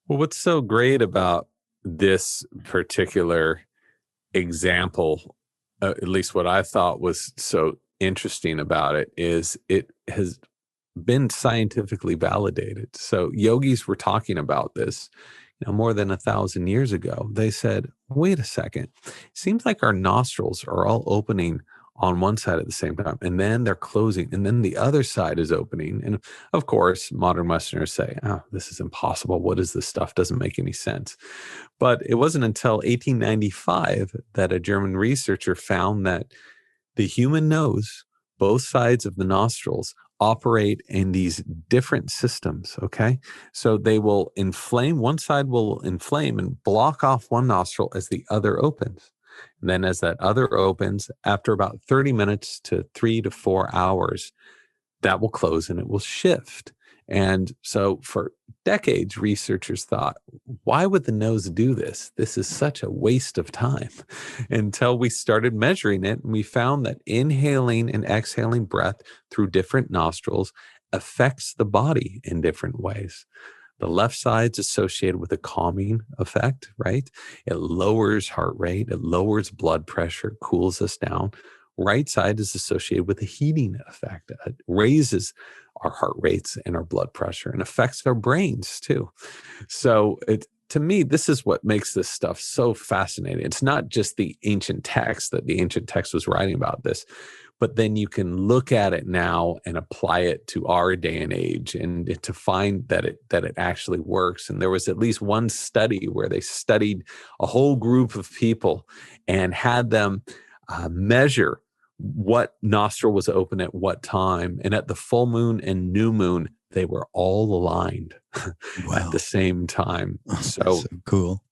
Well, what's so great about this particular example, at least what I thought was so interesting about it, is it has been scientifically validated. So yogis were talking about this, more than 1,000 years ago. They said, wait a second, it seems like our nostrils are all opening on one side at the same time, and then they're closing, and then the other side is opening. And of course, modern Westerners say, oh, this is impossible. What is this stuff? Doesn't make any sense. But it wasn't until 1895 that a German researcher found that the human nose, both sides of the nostrils, operate in these different systems, okay? So they will inflame, one side will inflame and block off one nostril as the other opens. And then as that other opens, after about 30 minutes to 3 to 4 hours, that will close and it will shift. And so for decades, researchers thought, why would the nose do this? This is such a waste of time. Until we started measuring it, and we found that inhaling and exhaling breath through different nostrils affects the body in different ways. The left side's associated with a calming effect, right? It lowers heart rate, it lowers blood pressure, cools us down. Right side is associated with a heating effect. It raises our heart rates and our blood pressure and affects our brains too. So to me, this is what makes this stuff so fascinating. It's not just the ancient text that the ancient text was writing about this, but then you can look at it now and apply it to our day and age and to find that it actually works. And there was at least one study where they studied a whole group of people and had them measure what nostril was open at what time. And at the full moon and new moon, they were all aligned at the same time. So cool.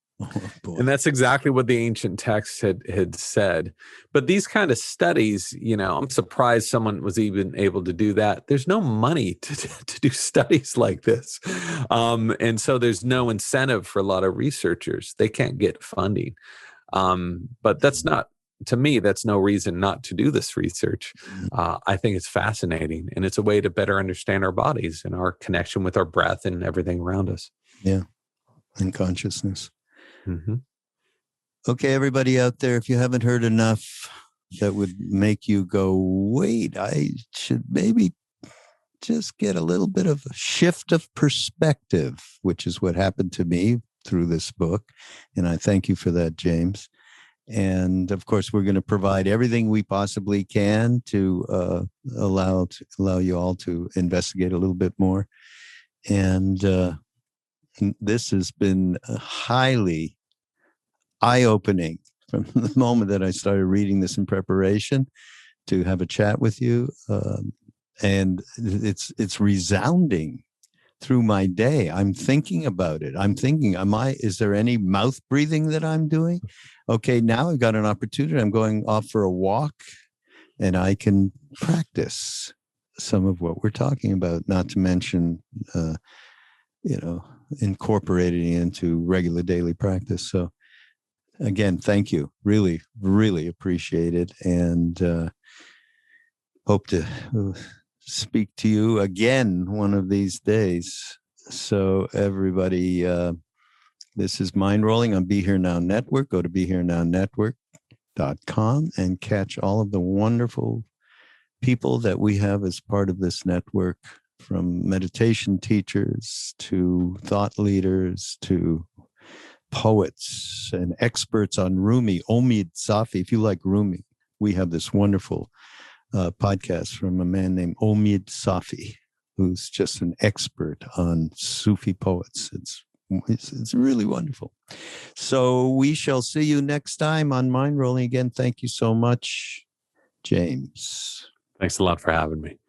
And that's exactly what the ancient text had said. But these kind of studies, I'm surprised someone was even able to do that. There's no money to do studies like this. And so there's no incentive for a lot of researchers. They can't get funding. But that's not, to me, that's no reason not to do this research. I think it's fascinating, and it's a way to better understand our bodies and our connection with our breath and everything around us. Yeah, and consciousness. Mm-hmm. Okay, everybody out there, if you haven't heard enough that would make you go, wait, I should maybe just get a little bit of a shift of perspective, which is what happened to me through this book. And I thank you for that, James. And of course, we're going to provide everything we possibly can to allow you all to investigate a little bit more. And this has been highly eye-opening from the moment that I started reading this in preparation to have a chat with you. And it's resounding through my day. I'm thinking about it. I'm thinking, is there any mouth breathing that I'm doing? Okay, now I've got an opportunity. I'm going off for a walk and I can practice some of what we're talking about, not to mention, incorporating it into regular daily practice. So again, thank you. Really, really appreciate it. And hope to speak to you again one of these days. So everybody, this is Mindrolling on Be Here Now Network. Go to BeHereNowNetwork.com and catch all of the wonderful people that we have as part of this network, from meditation teachers to thought leaders to poets and experts on Rumi, Omid Safi. If you like Rumi, we have this wonderful podcast from a man named Omid Safi, who's just an expert on Sufi poets. It's really wonderful. So we shall see you next time on Mindrolling again. Thank you so much, James. Thanks a lot for having me.